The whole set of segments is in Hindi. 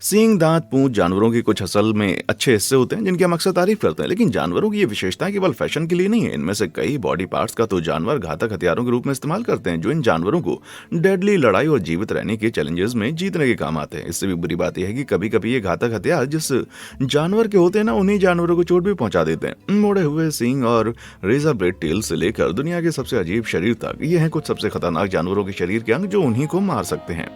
सींग, दांत, पूंछ जानवरों के कुछ असल में अच्छे हिस्से होते हैं जिनकी हम अक्सर तारीफ करते हैं, लेकिन जानवरों की ये विशेषताएं केवल फैशन के लिए नहीं है। इनमें से कई बॉडी पार्ट्स का तो जानवर घातक हथियारों के रूप में इस्तेमाल करते हैं, जो इन जानवरों को डेडली लड़ाई और जीवित रहने के चैलेंजेस में जीतने के काम आते हैं। इससे भी बुरी बात यह है कि कभी कभी ये घातक हथियार जिस जानवर के होते हैं ना, उन्हीं जानवरों को चोट भी पहुंचा देते हैं। मोड़े हुए सींग और रेजर ब्लेड टेल से लेकर दुनिया के सबसे अजीब शरीर तक, ये हैं कुछ सबसे खतरनाक जानवरों के शरीर के अंग जो उन्हीं को मार सकते हैं।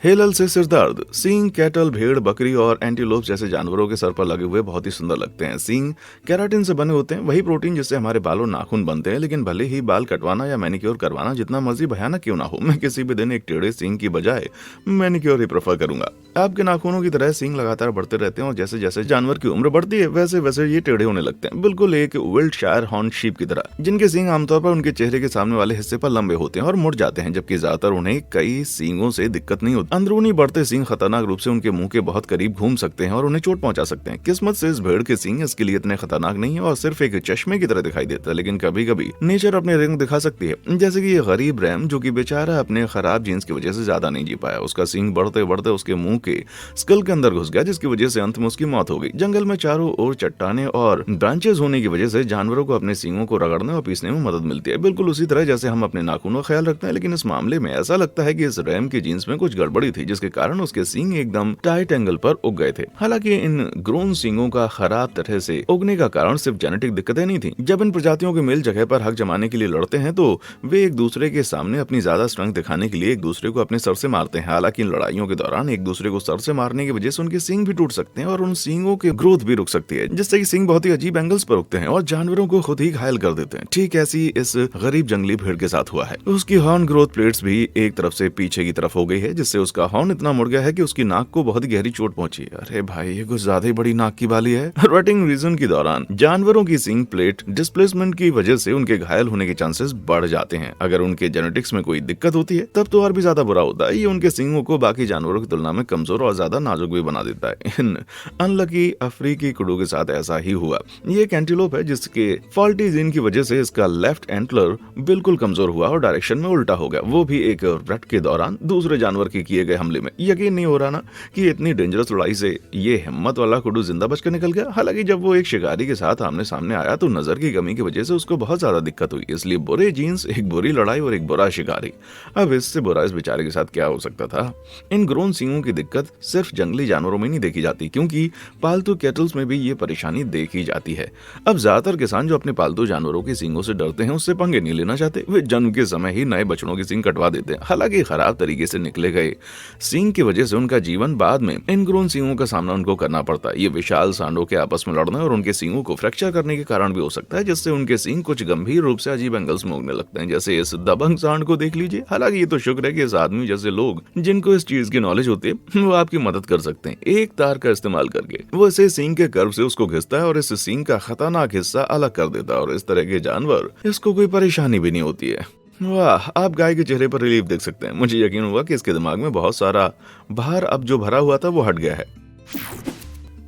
हेलल से सिर दर्द। सींग कैटल, भेड़, बकरी और एंटीलोप जैसे जानवरों के सर पर लगे हुए बहुत ही सुंदर लगते हैं। सींग केराटिन से बने होते हैं, वही प्रोटीन जिससे हमारे बाल और नाखून बनते हैं। लेकिन भले ही बाल कटवाना या मैनिक्योर करवाना जितना मर्जी भयानक क्यों ना हो, मैं किसी भी दिन एक टेढ़े सींग की बजाय मैनिक्योर ही प्रेफर करूंगा। आपके नाखूनों की तरह सींग लगातार बढ़ते रहते हैं और जैसे जैसे जानवर की उम्र बढ़ती है वैसे वैसे ये टेढ़े होने लगते हैं, बिल्कुल एक विल्टशायर हॉर्न शीप की तरह, जिनके सींग आमतौर पर उनके चेहरे के सामने वाले हिस्से पर लंबे होते हैं और मुड़ जाते हैं, जबकि ज्यादातर उन्हें कई सींगों से दिक्कत नहीं होती। अंदरूनी बढ़ते सींग खतरनाक रूप से उनके मुंह के बहुत करीब घूम सकते हैं और उन्हें चोट पहुंचा सकते हैं। किस्मत से इस भेड़ के सींग इसके लिए इतने खतरनाक नहीं है और सिर्फ एक चश्मे की तरह दिखाई देता है, लेकिन कभी कभी नेचर अपने रंग दिखा सकती है। जैसे कि ये गरीब रैम, जो कि बेचारा अपने खराब जीन्स की वजह से ज्यादा नहीं जी पाया। उसका सींग बढ़ते बढ़ते उसके मुंह के स्कल के अंदर घुस गया, जिसकी वजह से अंत में उसकी मौत हो गई। जंगल में चारों ओर चट्टाने और ब्रांचेस होने की वजह से जानवरों को अपने सींगों को रगड़ने और पीसने में मदद मिलती है, बिल्कुल उसी तरह जैसे हम अपने नाखूनों का ख्याल रखते हैं। लेकिन इस मामले में ऐसा लगता है कि इस रैम की जीन्स में कुछ गड़बड़ी थी, जिसके कारण उसके सींग एकदम टाइट एंगल पर उग गए थे। हालांकि इन ग्रोन सींगों का खराब तरह से उगने का कारण सिर्फ जेनेटिक दिक्कतें नहीं थी। जब इन प्रजातियों के मेल जगह पर हक जमाने के लिए लड़ते हैं तो वे एक दूसरे के सामने अपनी ज्यादा स्ट्रेंथ दिखाने के लिए एक दूसरे को अपने सर से मारते हैं। हालांकि इन लड़ाइयों के दौरान एक दूसरे को सर से मारने की वजह से उनके सींग भी टूट सकते हैं और उन सींगों की ग्रोथ भी रुक सकती है, जिससे कि सींग बहुत ही अजीब एंगल्स पर उगते हैं और जानवरों को खुद ही घायल कर देते हैं। ठीक ऐसी इस गरीब जंगली भेड़ के साथ हुआ है। उसकी हॉर्न ग्रोथ प्लेट्स भी एक तरफ से पीछे की तरफ हो गई है, जिससे उसका हॉर्न इतना मुड़ गया है कि उसकी नाक को बहुत गहरी चोट पहुंची। अरे भाई, ये कुछ ज्यादा ही बड़ी नाक की बाली है। रटिंग रीजन के दौरान जानवरों की सींग प्लेट डिस्प्लेसमेंट की वजह से उनके घायल होने के चांसेस बढ़ जाते हैं। अगर उनके जेनेटिक्स में कोई दिक्कत होती है तब तो और भी ज्यादा बुरा होता है। ये उनके सींगों को बाकी जानवरों की तुलना में कमजोर और ज्यादा नाजुक भी बना देता है। इन अनलकी अफ्रीकी कुडू के साथ ऐसा ही हुआ। ये एक एंटीलोप है जिसके फॉल्टी जीन की वजह से इसका लेफ्ट एंटलर बिल्कुल कमजोर हुआ और डायरेक्शन में उल्टा हो गया, वो भी एक रट के दौरान दूसरे जानवर के किए गए हमले में। यकीन नहीं हो रहा ना कि इतनी डेंजरस लड़ाई से ये हिम्मत वाला कुडू जिंदा बचकर निकल गया। हालांकि जब वो एक शिकारी के साथ आमने सामने आया तो नजर की कमी की वजह से उसको बहुत ज्यादा दिक्कत हुई, इसलिए बुरे जीन्स, एक बुरी लड़ाई और एक बुरा शिकारी। अब इससे बुरा इस बेचारे के साथ क्या हो सकता था। इन ग्रोन सींगों की दिक्कत सिर्फ जंगली जानवरों में नहीं देखी जाती, क्योंकि पालतू कैटल्स में भी ये परेशानी देखी जाती है। अब ज्यादातर किसान जो अपने पालतू जानवरों के सींगों से डरते हैं उससे पंगे नहीं लेना चाहते। वे जन्म के समय ही नए बछड़ों के सींग कटवा देते हैं। हालांकि खराब तरीके से निकले गए सींग की वजह से उनका जीवन बाद में इनग्रोन सींगों का सामना उनको करना पड़ता है। ये विशाल सांडों के आपस में लड़ने और उनके सींगों को फ्रैक्चर करने के कारण भी हो सकता है, जिससे उनके सींग कुछ गंभीर रूप से अजीब एंगल्स में उगने लगते हैं। जैसे इस दबंग सांड को देख लीजिए। हालांकि ये तो शुक्र है कि इस आदमी जैसे लोग जिनको इस चीज की नॉलेज होती है वो आपकी मदद कर सकते हैं। एक तार का इस्तेमाल करके वो इसे सींग के कर्व से उसको घिसता है और इस सींग का खतरनाक हिस्सा अलग कर देता है और इस तरह के जानवर इसको कोई परेशानी भी नहीं होती है। वाह, आप गाय के चेहरे पर रिलीफ देख सकते हैं। मुझे यकीन हुआ कि इसके दिमाग में बहुत सारा भार अब जो भरा हुआ था वो हट गया है।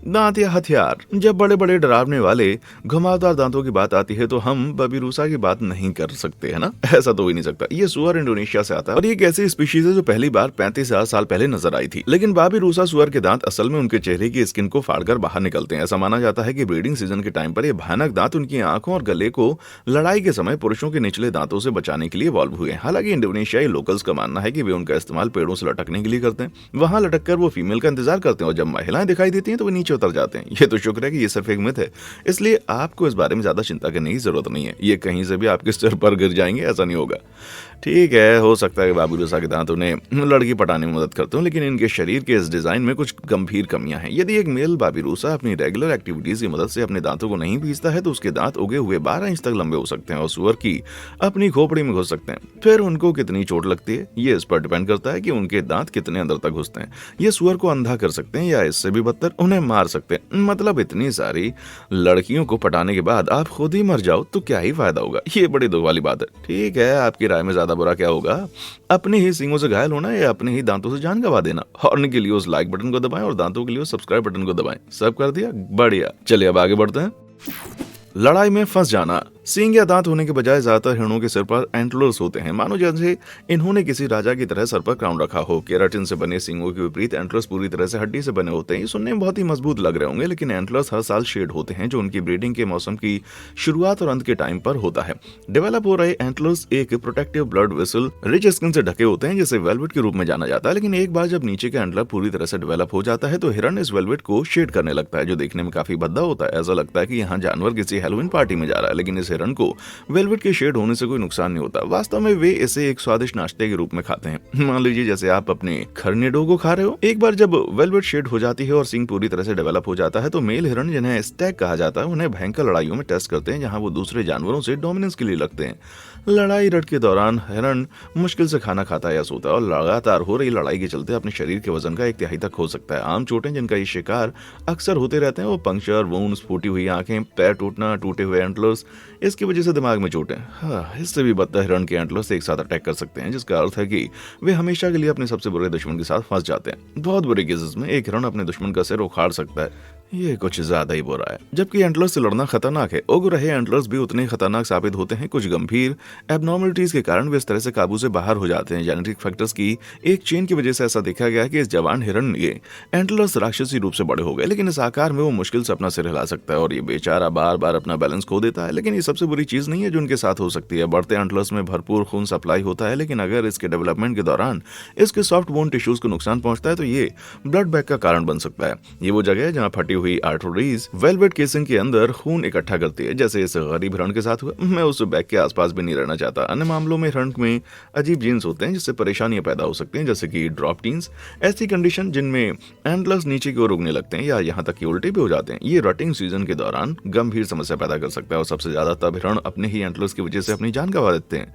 दांत या हथियार। जब बड़े बड़े डरावने वाले घुमावदार दांतों की बात आती है तो हम बाबिरूसा की बात नहीं कर सकते, है ना। ऐसा तो हो ही नहीं सकता। ये सुअर इंडोनेशिया से आता है और ये एक ऐसी स्पीशीज है जो पहली बार 35,000 साल पहले नजर आई थी। लेकिन बाबिरूसा सुअर के दांत असल में उनके चेहरे की स्किन को फाड़कर बाहर निकलते हैं। ऐसा माना जाता है कि ब्रीडिंग सीजन के टाइम पर ये भयानक दांत उनकी आंखों और गले को लड़ाई के समय पुरुषों के निचले दांतों से बचाने के लिए इवॉल्व हुए। हालांकि इंडोनेशियाई लोकल्स का मानना है कि वे उनका इस्तेमाल पेड़ों से लटकने के लिए करते हैं। वहां लटक कर वो फीमेल का इंतजार करते हैं और जब महिलाएं दिखाई देती हैं तो वो नीचे उतर जाते हैं। ये तो शुक्र है कि ये सिर्फ एक मिथ है, इसलिए आपको इस बारे में ज्यादा चिंता करने की जरूरत नहीं है। ये कहीं से भी आपके सिर पर गिर जाएंगे, ऐसा नहीं होगा। ठीक है, हो सकता है कि बाबिरूसा के दांत उन्हें लड़की पटाने में मदद करते हो, लेकिन इनके शरीर के इस डिजाइन में कुछ गंभीर कमियां हैं। यदि एक मेल बाबिरूसा अपनी रेगुलर एक्टिविटीज की मदद से अपने दांतों को नहीं पीसता है तो उसके दांत उगे हुए 12 इंच तक लंबे हो सकते हैं और सुअर की अपनी खोपड़ी में घुस सकते हैं। फिर उनको कितनी चोट लगती है ये इस पर डिपेंड करता है कि उनके दांत कितने अंदर तक घुसते हैं। ये सुअर को अंधा कर सकते हैं या इससे भी बदतर उन्हें मार सकते हैं। मतलब इतनी सारी लड़कियों को पटाने के बाद आप खुद ही मर जाओ तो क्या ही फायदा होगा। ये बड़ी दुख वाली बात है। ठीक है, आपकी राय में ज्यादा बुरा क्या होगा, अपने ही सींगों से घायल होना या अपने ही दांतों से जान गंवा देना। हॉर्न के लिए उस लाइक बटन को दबाएं और दांतों के लिए उस सब्सक्राइब बटन को दबाएं। सब कर दिया, बढ़िया। चलिए अब आगे बढ़ते हैं। लड़ाई में फंस जाना। सींग या दांत होने के बजाय ज्यादातर हिरणों के सिर पर एंटलर्स होते हैं, मानो जैसे इन्होंने किसी राजा की तरह सर पर क्राउन रखा हो। केराटिन से बने सींगों के विपरीत एंटलर्स पूरी तरह से हड्डी से बने होते हैं। ये सुनने में बहुत ही मजबूत लग रहे होंगे, लेकिन एंटलर्स हर साल शेड होते हैं, जो उनकी ब्रीडिंग के मौसम की शुरुआत और अंत के टाइम पर होता है। डेवलप हो रहे एंटलर्स एक protective blood vessel rich skin से ढके होते हैं, जिसे वेलवेट के रूप में जाना जाता है। लेकिन एक बार जब नीचे का एंटलर पूरी तरह से डेवलप हो जाता है तो हिरन इस वेलवेट को शेड करने लगता है, जो देखने में काफी भद्दा होता है। ऐसा लगता है कि यहाँ जानवर किसी हैलोवीन पार्टी में जा रहा है, लेकिन इस हिरन को वेलवेट के शेड होने से कोई नुकसान नहीं होता। वास्तव में वे इसे एक स्वादिष्ट नाश्ते के रूप में खाते हैं। मान लीजिए जैसे आप अपने खरनेडो को खा रहे हो। एक बार जब वेलवेट शेड हो जाती है और सिंग पूरी तरह से डेवलप हो जाता है तो मेल हिरन, जिन्हें स्टैग कहा जाता है, उन्हें भयंकर लड़ाइयों में टेस्ट करते हैं, जहां वो दूसरे जानवरों से डोमिनेंस के लिए लगते हैं। लड़ाई रट के दौरान हिरन मुश्किल से खाना खाता है या सोता है और लगातार हो रही लड़ाई के चलते अपने शरीर के वजन का 1/3 तक खो सकता है। आम चोटें जिनका ये शिकार अक्सर होते रहते हैं वो पंक्चर, वुंड्स, फूटी हुई आंखें, पैर टूटना, टूटे हुए एंटलर्स, इसकी वजह से दिमाग में चोटें। हाँ, इससे भी बदतर हिरन के एंटलर्स एक साथ अटैक कर सकते हैं, जिसका अर्थ है कि वे हमेशा के लिए अपने सबसे बुरे दुश्मन के साथ फंस जाते हैं। बहुत बुरे केसेस में एक हिरन अपने दुश्मन का सिर उखाड़ सकता है। ये कुछ ज्यादा ही बुरा है। जबकि एंटलर्स से लड़ना खतरनाक है, उग रहे एंटलर्स भी उतने ही खतरनाक साबित होते हैं। कुछ गंभीर एबनॉर्मलिटीज के कारण वे इस तरह से काबू से बाहर हो जाते हैं। जेनेटिक फैक्टर्स की एक चेन की वजह से ऐसा देखा गया है कि इस जवान हिरन के एंटलर्स राक्षसी रूप से बड़े हो गए, लेकिन इस आकार में वो मुश्किल से अपना सिर हिला सकता है और ये बेचारा बार बार अपना बैलेंस खो देता है। लेकिन ये सबसे बुरी चीज नहीं है जो उनके साथ हो सकती है। बढ़ते एंटलर्स में भरपूर खून सप्लाई होता है, लेकिन अगर इसके डेवलपमेंट के दौरान इसके सॉफ्ट बोन टिश्यूज को नुकसान पहुंचता है तो ये ब्लड बैग का कारण बन सकता है। ये वो जगह है जहां फटी हुई आर्टरीज वेलवेट केसिंग के अंदर खून इकट्ठा करती है, जैसे इस गरीब हिरण के साथ हुआ। मैं उस बैग के आसपास भी नहीं रहना चाहता। अन्य मामलों में हिरण में अजीब जीन्स होते हैं जिससे परेशानियां पैदा हो सकती हैं, जैसे कि ड्रॉप जीन्स, ऐसी कंडीशन जिनमें एंटलर्स नीचे की ओर उगने लगते हैं या यहाँ तक कि उल्टे भी हो जाते हैं। ये रटिंग सीजन के दौरान गंभीर समस्या पैदा कर सकता है और सबसे ज्यादा तब हिरण अपने ही एंटलर्स की वजह से अपनी जान गंवा देते हैं।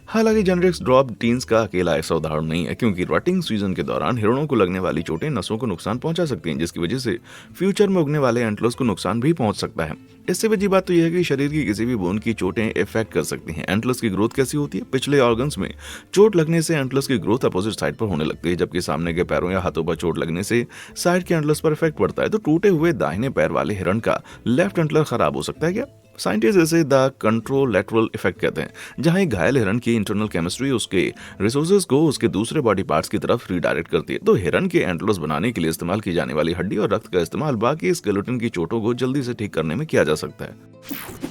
हालांकि जेनेटिक्स ड्रॉप जीन्स का अकेला ऐसा उदाहरण नहीं है, क्योंकि रटिंग सीजन के दौरान हिरणों को लगने वाली चोटें नसों को नुकसान पहुंचा सकती हैं, जिसकी वजह से फ्यूचर में उगने वाले एंटलर्स को नुकसान भी पहुंच सकता है। इससे बड़ी बात तो यह है कि शरीर की किसी भी बोन की चोटें इफेक्ट कर सकती हैं। एंटलर्स की ग्रोथ कैसी होती है? पिछले ऑर्गन्स में चोट लगने से एंटलर्स की ग्रोथ अपोजिट साइड पर होने लगती है, जबकि सामने के पैरों या हाथों पर चोट लगने से साइड के एंटलर्स पर इफेक्ट पड़ता है। तो टूटे हुए दाहिने पैर वाले हिरण का लेफ्ट एंटलर खराब हो सकता है क्या? साइंटिस्ट इसे द कंट्रोलैटरल इफेक्ट कहते हैं, जहां एक घायल हिरन की इंटरनल केमिस्ट्री उसके रिसोर्सेज को उसके दूसरे बॉडी पार्ट्स की तरफ रीडायरेक्ट करती है। तो हिरन के एंटलर्स बनाने के लिए इस्तेमाल की जाने वाली हड्डी और रक्त का इस्तेमाल बाकी स्केलेटन की चोटों को जल्दी से ठीक करने में किया जा सकता है।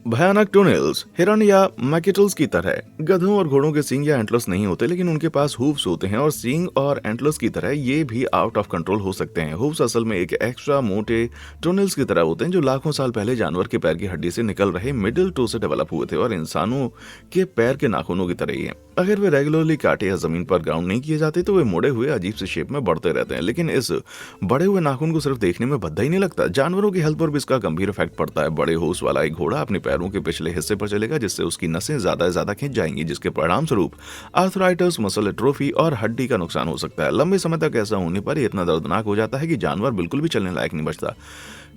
भयानक टोनेल्स। हिरन या मैकेटल्स की तरह गधों और घोड़ों के सींग या एंटलर्स नहीं होते, लेकिन उनके पास हूव्स होते हैं और सींग और एंटलर्स की तरह ये भी आउट ऑफ कंट्रोल हो सकते हैं। हूव्स असल में एक एक्स्ट्रा मोटे टोनेल्स की तरह होते हैं जो लाखों साल पहले जानवर के पैर की हड्डी से निकल रहे मिडिल टो से डेवलप हुए थे और इंसानों के पैर के नाखूनों की तरह ही है। अगर वे रेगुलरली काटे या जमीन पर ग्राउंड नहीं किए जाते तो वे मुड़े हुए अजीब से शेप में बढ़ते रहते हैं। लेकिन इस बड़े हुए नाखून को सिर्फ देखने में भद्दा ही नहीं लगता, जानवरों की हेल्थ पर भी इसका गंभीर इफेक्ट पड़ता है। बड़े हूव्स वाला एक घोड़ा अपने पैरों के पिछले हिस्से पर चलेगा, जिससे उसकी नसें ज्यादा खिंच जाएंगी, जिसके परिणाम स्वरूप आर्थराइटिस, मसल एट्रोफी और हड्डी का नुकसान हो सकता है। लंबे समय तक ऐसा होने पर इतना दर्दनाक हो जाता है कि जानवर बिल्कुल भी चलने लायक नहीं बचता।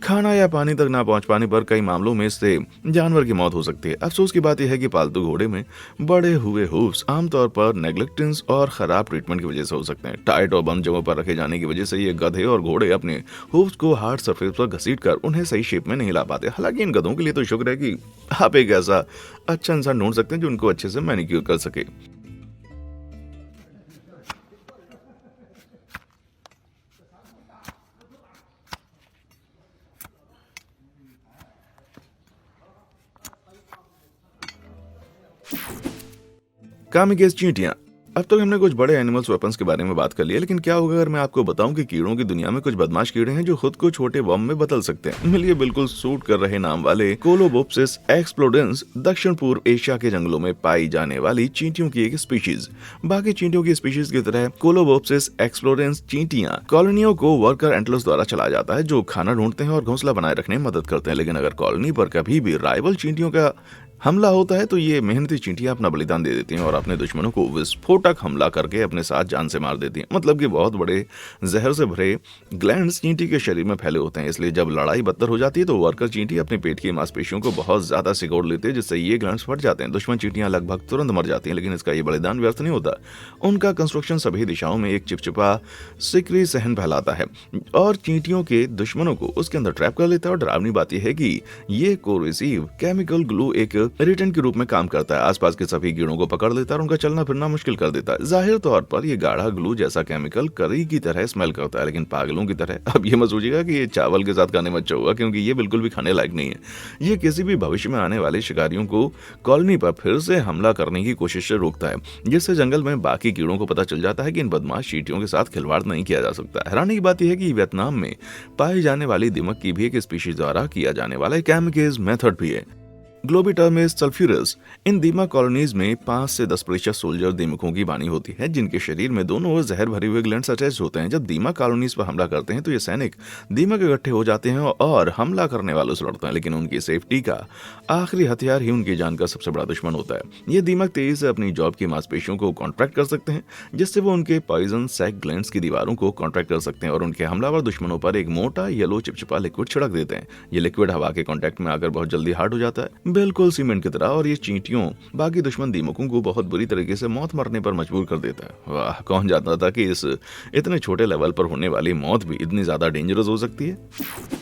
खाना या पानी तक ना पहुंच पाने पर कई मामलों में इससे जानवर की मौत हो सकती है। अफसोस की बात यह है कि पालतू घोड़े में बड़े हुए हूव्स आमतौर पर नेग्लेक्टेंस और खराब ट्रीटमेंट की वजह से हो सकते हैं। टाइट और बंद जगहों पर रखे जाने की वजह से ये गधे और घोड़े अपने हूव्स को हार्ड सरफेस पर घसीटकर उन्हें सही शेप में नहीं ला पाते। हालांकि इन गधों के लिए तो शुक्र है कि आप एक ऐसा अच्छा इंसान ढूंढ सकते हैं जो उनको अच्छे से मैनिक्योर कर सके। कामिकेज चींटियां। अब तक हमने कुछ बड़े एनिमल्स वेपन्स के बारे में बात कर लिया, लेकिन क्या होगा अगर मैं आपको बताऊं कि कीड़ों की दुनिया में कुछ बदमाश कीड़े हैं जो खुद को छोटे बम में बदल सकते हैं। मिलिए बिल्कुल सूट कर रहे नाम वाले कोलोबोप्सिस एक्सप्लोडेंस दक्षिण पूर्व एशिया के जंगलों में पाई जाने वाली चींटियों की एक स्पीशीज। बाकी चींटियों की स्पीशीज की तरह कोलोबोप्सिस एक्सप्लोडेंस चींटियां कॉलोनियों को वर्कर एंटलर्स द्वारा चलाया जाता है, जो खाना ढूंढते हैं और घोंसला बनाए रखने में मदद करते हैं। लेकिन अगर कॉलोनी पर कभी भी राइवल चींटियों का हमला होता है तो ये मेहनती चींटियां अपना बलिदान दे देती हैं और अपने दुश्मनों को विस्फोटक हमला करके अपने साथ जान से मार देती हैं। मतलब कि बहुत बड़े जहर से भरे ग्लैंड्स चींटी के शरीर में फैले होते हैं, इसलिए जब लड़ाई बदतर हो जाती है तो वर्कर चींटी अपने पेट की मांसपेशियों को बहुत ज्यादा सिकोड़ लेते हैं, जिससे ये ग्लैंड्स फट जाते हैं। दुश्मन चींटियां लगभग तुरंत मर जाती हैं, लेकिन इसका ये बलिदान व्यर्थ नहीं होता। उनका कंस्ट्रक्शन सभी दिशाओं में एक चिपचिपा सिकरी सहन फैलाता है और चींटियों के दुश्मनों को उसके अंदर ट्रैप कर लेता है। और डरावनी बात यह है कि ये कोरेसिव केमिकल ग्लू एक इरिटेंट के रूप में काम करता है, आसपास के सभी कीड़ों को पकड़ लेता है और उनका चलना फिरना मुश्किल कर देता है। जाहिर तौर पर ये गाढ़ा ग्लू जैसा केमिकल करी की तरह स्मेल करता है, लेकिन पागलों की तरह। अब ये मत सोचिएगा कि ये चावल के साथ खाने में अच्छा होगा, क्योंकि ये बिल्कुल भी खाने लायक नहीं है। ये किसी भी भविष्य में आने वाले शिकारियों को कॉलोनी पर फिर से हमला करने की कोशिश से रोकता है, जिससे जंगल में बाकी कीड़ों को पता चल जाता है कि इन बदमाश चींटियों के साथ खिलवाड़ नहीं किया जा सकता। हैरानी की बात यह है कि वियतनाम में पाई जाने वाली दीमक की भी एक स्पीशीज द्वारा किया जाने वाला एक कैमकेज मेथड भी है। ग्लोबिटर्मिस सल्फ्यूरस। इन दीमक कॉलोनीज में 5 से 10% सोल्जर दीमकों की बानी होती है, जिनके शरीर में दोनों ओर जहर भरे हुए ग्लैंड्स अटैच होते हैं। जब दीमक कॉलोनीज पर हमला करते हैं तो ये सैनिक दीमक इकट्ठे हो जाते हैं और हमला करने वालों से लड़ते हैं, लेकिन उनकी सेफ्टी का आखिरी हथियार ही उनकी जान का सबसे बड़ा दुश्मन होता है। ये दीमक तेजी से अपनी जॉब की मांसपेशियों को कॉन्ट्रैक्ट कर सकते हैं, जिससे वो उनके पॉइजन सैक ग्लैंड्स की दीवारों को कॉन्ट्रैक्ट कर सकते हैं और उनके हमलावर दुश्मनों पर एक मोटा येलो चिपचिपा लिक्विड छिड़क देते हैं। ये लिक्विड हवा के कॉन्टैक्ट में आकर बहुत जल्दी हार्ड हो जाता है, बिल्कुल सीमेंट की तरह, और ये चींटियों बाकी दुश्मन दीमकों को बहुत बुरी तरीके से मौत मरने पर मजबूर कर देता है। वाह, कौन जानता था कि इस इतने छोटे लेवल पर होने वाली मौत भी इतनी ज्यादा डेंजरस हो सकती है।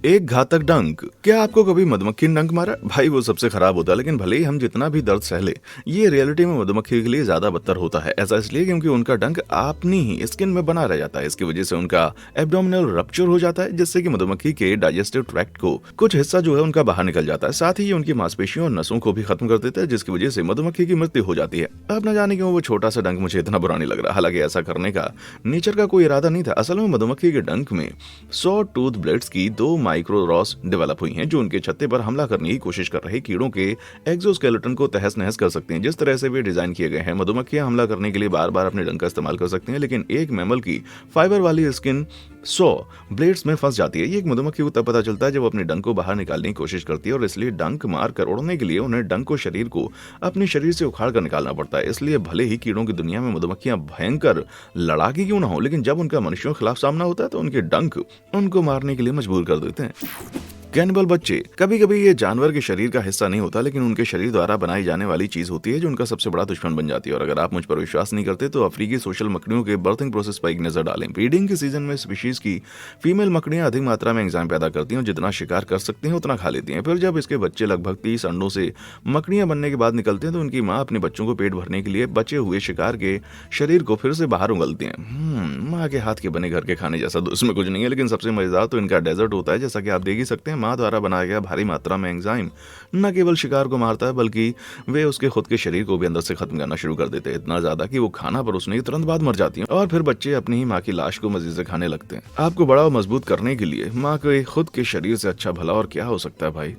एक घातक डंक। क्या आपको कभी मधुमक्खी ने डंक मारा? भाई वो सबसे खराब होता है, लेकिन भले ही हम जितना भी दर्द सह ले, ये रियलिटी में मधुमक्खी के लिए ज्यादा बदतर होता है। ऐसा इसलिए क्योंकि उनका डंक अपनी ही स्किन में बना रह जाता है। इसकी वजह से उनका एब्डोमिनल रप्चर हो जाता है, जिससे कि मधुमक्खी के डाइजेस्टिव ट्रैक्ट को कुछ हिस्सा जो है उनका बाहर निकल जाता है। साथ ही ये उनकी मांसपेशियों और नसों को भी खत्म कर देता है, जिसकी वजह से मधुमक्खी की मृत्यु हो जाती है। अब न जाने क्यों वो छोटा सा डंक मुझे इतना बुरा नहीं लग रहा। हालांकि ऐसा करने का नेचर का कोई इरादा नहीं था। असल में मधुमक्खी के डंक में 100 टूथ ब्लेड्स की 2 माइक्रो रॉस डेवलप हुई हैं, जो उनके छत्ते पर हमला करने की कोशिश कर रहे कीड़ों के एक्सोस्केलेटन को तहस नहस कर सकते हैं। जिस तरह से वे डिजाइन किए गए हैं, मधुमक्खियां हमला करने के लिए बार बार अपने डंक का इस्तेमाल कर सकती हैं, लेकिन एक मैमल की फाइबर वाली स्किन 100 ब्लेड्स में फंस जाती है। ये एक मधुमक्खी को तब पता चलता है जब अपने डंक को बाहर निकालने की कोशिश करती है, और इसलिए डंक मार कर उड़ने के लिए उन्हें डंक को शरीर को अपने शरीर से उखाड़ कर निकालना पड़ता है। इसलिए भले ही कीड़ों की दुनिया में मधुमक्खियां भयंकर लड़ाकी क्यों ना हो, लेकिन जब उनका मनुष्यों के खिलाफ सामना होता है तो उनके डंक उनको मारने के लिए मजबूर कर देते हैं। कैनिबल बच्चे। कभी कभी ये जानवर के शरीर का हिस्सा नहीं होता, लेकिन उनके शरीर द्वारा बनाई जाने वाली चीज होती है जो उनका सबसे बड़ा दुश्मन बन जाती है। और अगर आप मुझ पर विश्वास नहीं करते तो अफ्रीकी सोशल मकड़ियों के बर्थिंग प्रोसेस पर एक नजर डालें। ब्रीडिंग के सीजन में स्पीशीज की फीमेल मकड़ियां अधिक मात्रा में एंजाइम पैदा करती हैं और जितना शिकार कर सकती हैं उतना खा लेती हैं। फिर जब इसके बच्चे लगभग 30 अंडों से मकड़ियां बनने के बाद निकलते हैं तो उनकी माँ अपने बच्चों को पेट भरने के लिए बचे हुए शिकार के शरीर को फिर से बाहर उगलती हैं। माँ के हाथ के बने घर के खाने जैसा तो इसमें कुछ नहीं है, लेकिन सबसे मजेदार तो इनका डेजर्ट होता है। जैसा कि आप देख ही सकते हैं, माँ द्वारा बनाया गया भारी मात्रा में एंजाइम न केवल शिकार को मारता है, बल्कि वे उसके खुद के शरीर को भी अंदर से खत्म करना शुरू कर देते हैं। इतना ज्यादा कि वो खाना परोसने के तुरंत बाद मर जाती हैं और फिर बच्चे अपनी ही माँ की लाश को मजे से खाने लगते हैं। आपको बड़ा और मजबूत करने के लिए माँ के खुद के शरीर से अच्छा भला और क्या हो सकता है भाई।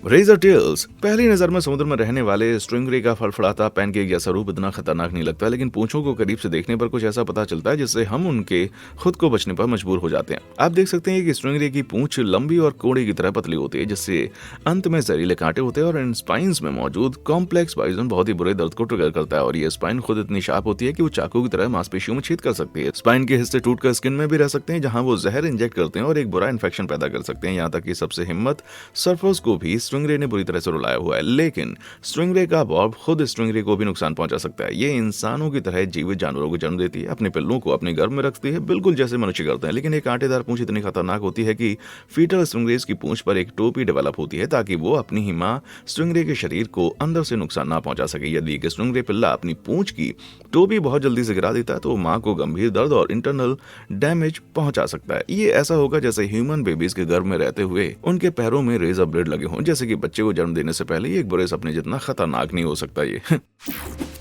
Razor tails. पहली नजर में समुद्र में रहने वाले स्ट्रिंगरे का फड़फड़ाता पैनकेक जैसा रूप इतना खतरनाक नहीं लगता, लेकिन पूंछों को करीब से देखने पर कुछ ऐसा पता चलता है जिससे हम उनके खुद को बचने पर मजबूर हो जाते हैं। आप देख सकते हैं कि स्ट्रिंगरे की पूंछ लंबी और कोड़े की तरह पतली होती है, जिससे अंत में जहरीले कांटे होते हैं और इन स्पाइन्स में मौजूद कॉम्प्लेक्स पॉइजन बहुत ही बुरे दर्द को ट्रिगर करता है। और ये स्पाइन खुद इतनी शार्प होती है कि वो चाकू की तरह मांसपेशियों में छेद कर सकती है। स्पाइन के हिस्से टूटकर स्किन में भी रह सकते हैं, जहां वो जहर इंजेक्ट करते हैं और एक बुरा इन्फेक्शन पैदा कर सकते हैं। यहाँ तक कि सबसे हिम्मत सर्फर्स को भी स्ट्रिंगरे ने बुरी तरह से रुलाया हुआ है, लेकिन स्ट्रिंगरे का बॉब खुद स्ट्रिंगरे को भी नुकसान पहुंचा सकता है। ये इंसानों की तरह जीवित जानवरों को जन्म देती है, अपने पिल्लों को अपने गर्भ में रखती है, बिल्कुल जैसे मनुष्य करते हैं। लेकिन एक कांटेदार पूंछ इतनी खतरनाक होती है कि फीटल स्ट्रिंगरेज की पूंछ पर एक टोपी डेवलप होती है ताकि वो अपनी ही मां स्ट्रिंगरे के शरीर को अंदर से नुकसान ना पहुंचा सके। यदि एक स्ट्रिंगरे पिल्ला अपनी पूंछ की टोपी बहुत जल्दी से गिरा देता है तो मां को गंभीर दर्द और इंटरनल डैमेज पहुंचा सकता है। ये ऐसा होगा जैसे ह्यूमन बेबीज के गर्भ में रहते हुए उनके पैरों में रेजर ब्लेड लगे हों, जैसे कि बच्चे को जन्म देने से पहले। एक बुरे सपने जितना खतरनाक नहीं हो सकता ये।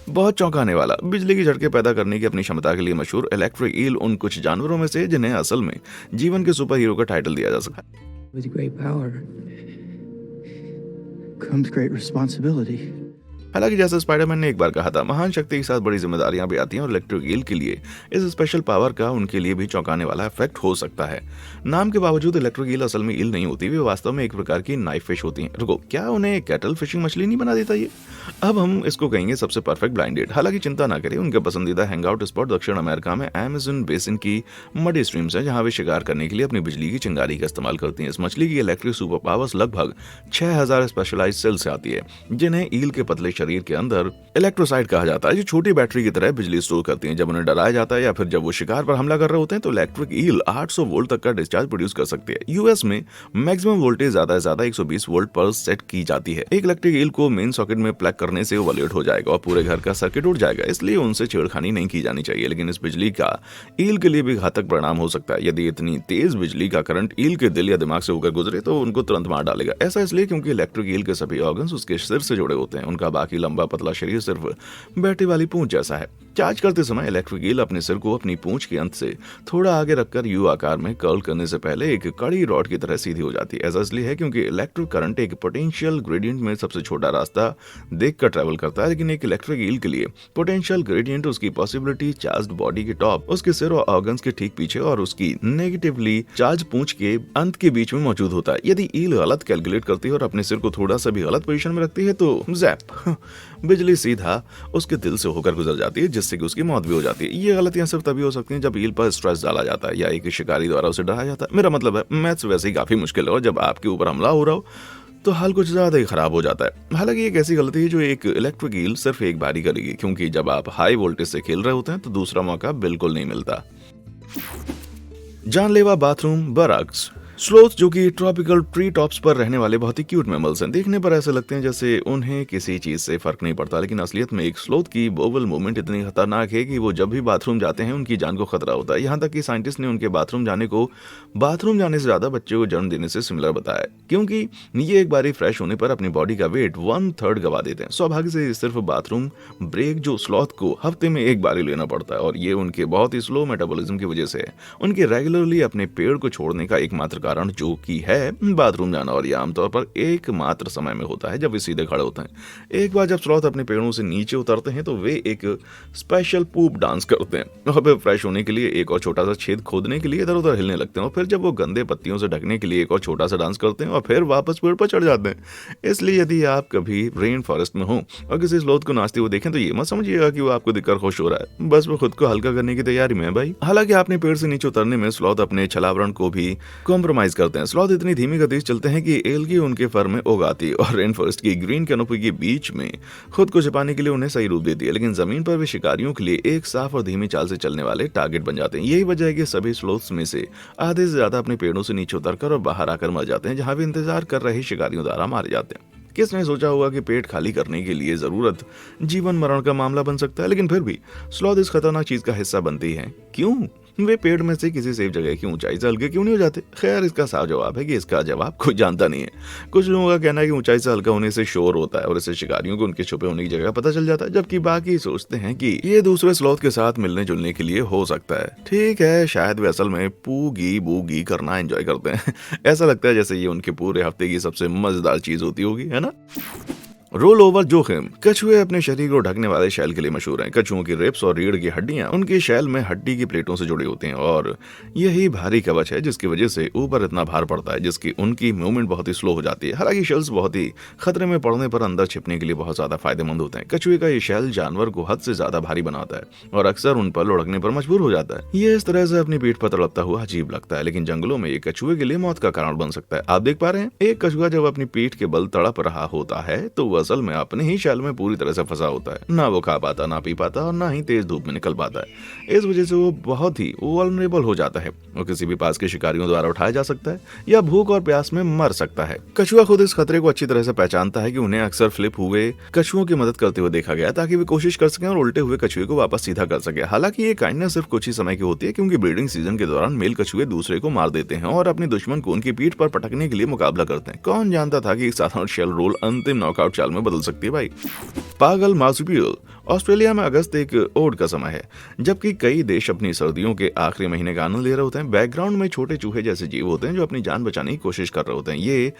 बहुत चौंकाने वाला। बिजली की झटके पैदा करने की अपनी क्षमता के लिए मशहूर इलेक्ट्रिक ईल उन कुछ जानवरों में से जिन्हें असल में जीवन के सुपर हीरो का टाइटल दिया जा सकता है। With great power comes great responsibility. हालांकि जैसे स्पाइडरमैन ने एक बार कहा था, महान शक्ति के साथ बड़ी जिम्मेदारियां भी आती हैं और इलेक्ट्रिक ईल के लिए इस स्पेशल पावर का उनके लिए भी चौंकाने वाला इफेक्ट हो सकता है। नाम के बावजूद इलेक्ट्रिक ईल असल में ईल नहीं होती, वे वास्तव में एक प्रकार की नाइफ फिश होती हैं। रुको, क्या उन्हें कैटल फिशिंग मछली नहीं बना देता ये? अब हम इसको कहेंगे सबसे परफेक्ट ब्लाइंड डेट। हालांकि चिंता ना करें, उनका पसंदीदा हैंगआउट स्पॉट दक्षिण अमेरिका में अमेज़न बेसिन की मडी स्ट्रीम्स है, जहां वे शिकार करने के लिए अपनी बिजली की चिंगारी का इस्तेमाल करती हैं। इस मछली की इलेक्ट्रिक सुपर पावर्स लगभग 6000 स्पेशलाइज्ड सेल से आती है, जिन्हें ईल के पतले शरीर के अंदर इलेक्ट्रोसाइट कहा जाता है, जो छोटी बैटरी की तरह बिजली स्टोर करती हैं। जब उन्हें डराया जाता है या फिर जब वो शिकार पर हमला कर रहे होते हैं तो इलेक्ट्रिक ईल 800 वोल्ट तक का डिस्चार्ज प्रोड्यूस कर सकती है। यूएस में मैक्सिमम वोल्टेज ज्यादा से ज्यादा 120 वोल्ट पर सेट की जाती है। एक इलेक्ट्रिक ईल को मेन सॉकेट में प्लग करने से ओवरलोड हो जाएगा और पूरे घर का सर्किट उड़ जाएगा, इसलिए उनसे छेड़खानी नहीं की जानी चाहिए। लेकिन इस बिजली का ईल के लिए भी घातक परिणाम हो सकता है। यदि इतनी तेज बिजली का करंट ईल के दिल या दिमाग से होकर गुजरे तो उनको तुरंत मार डालेगा। ऐसा इसलिए क्योंकि इलेक्ट्रिक ईल के सभी ऑर्गन्स उसके सिर से जुड़े होते हैं। उनका बाकी लंबा पतला शरीर सिर्फ बैटरी वाली पूंछ जैसा है। चार्ज करते समय इलेक्ट्रिक ईल अपने सिर को अपनी पूंछ के अंत से थोड़ा आगे रखकर यू आकार में कर्ल करने से पहले एक कड़ी रॉड की तरह सीधी हो जाती है। ऐसा इसलिए है क्योंकि इलेक्ट्रिक करंट एक पोटेंशियल ग्रेडियंट में सबसे छोटा रास्ता देखकर ट्रैवल करता है, लेकिन एक इलेक्ट्रिक ईल के लिए पोटेंशियल ग्रेडियंट उसकी पॉसिबिलिटी चार्ज्ड बॉडी के टॉप, उसके सिर और ऑर्गन्स के ठीक पीछे और उसकी नेगेटिवली चार्ज पूंछ के अंत के बीच में मौजूद होता है। यदि ईल गलत कैलकुलेट करती है और अपने सिर को थोड़ा सा भी गलत पोजीशन में रखती है तो जैप बिजली सीधा उसके दिल से होकर गुजर जाती है, जिससे कि उसकी मौत भी हो जाती है। ये गलतियां सिर्फ तभी हो सकती हैं जब ईल पर स्ट्रेस डाला जाता है या एक शिकारी द्वारा उसे डराया जाता है। मेरा मतलब है मैथ्स वैसे ही काफी मुश्किल है और जब आपके ऊपर हमला हो रहा हो तो हाल कुछ ज्यादा ही खराब हो जाता है। हालांकि एक ऐसी गलती है जो एक इलेक्ट्रिक ईल सिर्फ एक बार ही करेगी, क्योंकि जब आप हाई वोल्टेज से खेल रहे होते हैं तो दूसरा मौका बिल्कुल नहीं मिलता। जानलेवा बाथरूम बरग्स। स्लोथ जो कि ट्रॉपिकल ट्री टॉप्स पर रहने वाले बहुत ही क्यूट मैमल्स हैं। देखने पर ऐसे लगते हैं जैसे उन्हें किसी चीज से फर्क नहीं पड़ता, लेकिन असलियत में एक स्लोथ की बोवल मूवमेंट इतनी खतरनाक है कि वो जब भी बाथरूम जाते हैं उनकी जान को खतरा होता है। यहाँ तक कि साइंटिस्ट ने उनके बाथरूम जाने को बाथरूम जाने से ज्यादा बच्चे को जन्म देने से सिमिलर बताया, क्योंकि ये एक बारी फ्रेश होने पर अपनी बॉडी का वेट 1/3 गवा देते हैं। सौभाग्य से सिर्फ बाथरूम ब्रेक जो स्लॉथ को हफ्ते में एक बार ही लेना पड़ता है, और ये उनके बहुत ही स्लो मेटाबॉलिज्म की वजह से है। उनके रेगुलरली अपने पेड़ को छोड़ने का एकमात्र कारण जो कि है बाथरूम जाना, और यह आमतौर पर एकमात्र समय में होता है जब वे सीधे खड़े होते हैं। एक बार जब स्लॉथ अपने पेड़ों से नीचे उतरते हैं तो वे एक स्पेशल पूप डांस करते हैं और फिर फ्रेश होने के लिए एक और छोटा सा छेद खोदने के लिए इधर उधर हिलने लगते हैं, और फिर जब वो गंदे पत्तियों से ढकने के लिए एक और छोटा सा डांस करते हैं और फिर वापस पेड़ पर चढ़ जाते हैं। इसलिए यदि आप कभी रेन फॉरेस्ट में हो और किसी स्लॉथ को नाचते हुए देखें तो ये मत समझिएगा कि वो आपको देखकर खुश हो रहा है, बस वो खुद को हल्का करने की तैयारी में है भाई। हालांकि आपने पेड़ से नीचे उतरने में स्लॉथ अपने छलावरण को भी कॉम्प्रोमाइज करते हैं। स्लॉथ इतनी धीमी गति से चलते हैं कि एल्गी उनके फर में उग आती है और रेन फॉरेस्ट की ग्रीन कैनोपी के बीच में खुद को छिपाने के लिए उन्हें सही रूप देती है, लेकिन जमीन पर वे शिकारियों के लिए एक साफ और धीमी चाल से चलने वाले टारगेट बन जाते हैं। यही वजह है कि सभी स्लोथ्स में से आधे से ज्यादा अपने पेड़ों से नीचे उतरकर और बाहर आकर मर जाते हैं, जहां वे इंतजार कर रहे शिकारियों द्वारा मारे जाते हैं। किसने सोचा होगा कि पेट खाली करने के लिए जरूरत जीवन मरण का मामला बन सकता है, लेकिन फिर भी स्लॉथ इस खतरनाक चीज का हिस्सा बनती है। क्यों? वे पेड़ में से किसी सेफ जगह की ऊंचाई से हल्के क्यों नहीं हो जाते? खैर, इसका साफ जवाब है कि इसका जवाब कोई जानता नहीं है। कुछ लोगों का कहना है कि ऊंचाई से हल्का होने से शोर होता है और इससे शिकारियों को उनके छुपे होने की जगह पता चल जाता है, जबकि बाकी सोचते हैं कि ये दूसरे स्लॉथ के साथ मिलने जुलने के लिए हो सकता है। ठीक है, शायद वे असल में पूगी बूगी करना एंजॉय करते हैं। ऐसा लगता है जैसे ये उनके पूरे हफ्ते की सबसे मजेदार चीज होती होगी, है ना? रोल ओवर जोखिम। कछुए अपने शरीर को ढकने वाले शैल के लिए मशहूर हैं। कछुओं की रिब्स और रीढ़ की हड्डियां उनके शैल में हड्डी की प्लेटों से जुड़ी होती हैं, और यही भारी कवच है जिसकी वजह से ऊपर इतना भार पड़ता है, जिसकी उनकी मूवमेंट बहुत ही स्लो हो जाती है। हालांकि शेल्स बहुत ही खतरे में पड़ने पर अंदर छिपने के लिए बहुत ज्यादा फायदेमंद होते हैं। कछुए का ये शैल जानवर को हद से ज्यादा भारी बनाता है और अक्सर उन पर लुढ़कने पर मजबूर हो जाता है। ये इस तरह से अपनी पीठ पर तड़पता हुआ अजीब लगता है, लेकिन जंगलों में ये कछुए के लिए मौत का कारण बन सकता है। आप देख पा रहे हैं, एक कछुआ जब अपनी पीठ के बल तड़प रहा होता है तो वो असल में अपने ही शैल में पूरी तरह से फंसा होता है। ना वो खा पाता, ना पी पाता और ना ही तेज धूप में निकल पाता है। इस वजह से वो बहुत ही वल्नरेबल हो जाता है और किसी भी पास के शिकारियों द्वारा उठाया जा सकता है या भूख और प्यास में मर सकता है। कछुआ खुद इस खतरे को अच्छी तरह से पहचानता है कि उन्हें अक्सर फ्लिप हुए कछुओं की मदद करते हुए देखा गया ताकि वे कोशिश कर सकें और उल्टे हुए कछुए को वापस सीधा कर सके। हालांकि ये काइंडनेस सिर्फ कुछ ही समय की होती है, क्योंकि ब्रीडिंग सीजन के दौरान मेल कछुए दूसरे को मार देते हैं और अपने दुश्मन को उनकी पीठ पर पटकने के लिए मुकाबला करते हैं। कौन जानता था कि एक साधारण शेल रोल अंतिम नॉकआउट चाल में बदल सकती है भाई। पागल मार्supial। ऑस्ट्रेलिया में अगस्त एक ओड का समय है, जबकि कई देश अपनी सर्दियों के आखिरी महीने का आनंद ले रहे होते हैं। बैकग्राउंड में छोटे चूहे जैसे जीव होते हैं जो अपनी जान बचाने की कोशिश कर रहे होते हैं। ये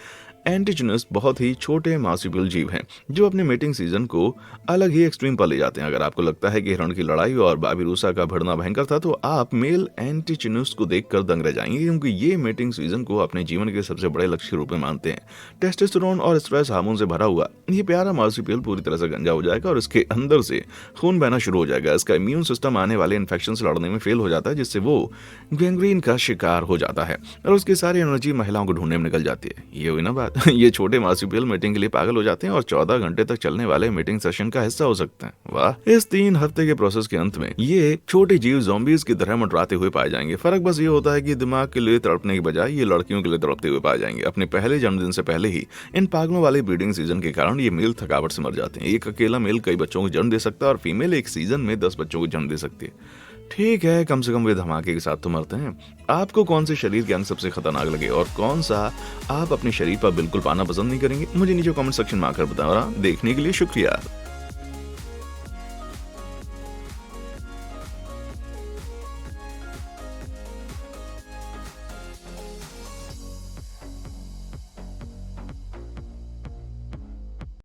एंटीजनस बहुत ही छोटे मार्supial जीव हैं जो अपने मेटिंग सीजन को अलग ही एक्सट्रीम पर ले जाते हैं। अगर आपको लगता है कि हिरण की लड़ाई और बाबिरूसा का भिड़ना भयंकर था, तो आप मेल एंटीजनस को देखकर दंग रह जाएंगे, क्योंकि ये मेटिंग सीजन को अपने जीवन के सबसे बड़े लक्ष्य के रूप में मानते हैं। टेस्टोस्टेरोन और स्ट्रेस हार्मोन से भरा हुआ ये प्यारा मार्supial पूरी तरह से गंजा हो जाएगा और इसके अंदर से खून बहना शुरू हो जाएगा। इसका इम्यून सिस्टम आने वाले इन्फेक्शन से लड़ने में फेल हो जाता है, जिससे वो गैंग्रीन का शिकार हो जाता है और उसकी सारी एनर्जी महिलाओं को ढूंढने में निकल जाती है। ये हुई ना बात। ये छोटे मार्supial मीटिंग के लिए पागल हो जाते हैं और 14 घंटे तक चलने वाले मीटिंग सेशन का हिस्सा हो सकते हैं। वाह। इस 3 हफ्ते के प्रोसेस के अंत में ये छोटे जीव ज़ॉम्बीज की तरह मंडराते हुए पाए जाएंगे। फर्क बस ये होता है कि दिमाग के लिए तड़पने के बजाय ये लड़कियों के लिए तड़पते हुए पाए जाएंगे। अपने पहले जन्मदिन से पहले ही इन पागलों वाले ब्रीडिंग सीजन के कारण ये मेल थकावट से मर जाते हैं। एक अकेला मेल कई बच्चों को जन्म दे सकता है और फीमेल एक सीजन में 10 बच्चों को जन्म दे सकती है। ठीक है, कम से कम वे धमाके के साथ तो मरते हैं। आपको कौन से शरीर के अंग सबसे खतरनाक लगे और कौन सा आप अपने शरीर पर बिल्कुल पाना पसंद नहीं करेंगे? मुझे नीचे कमेंट सेक्शन में आकर बताएं। और देखने के लिए शुक्रिया।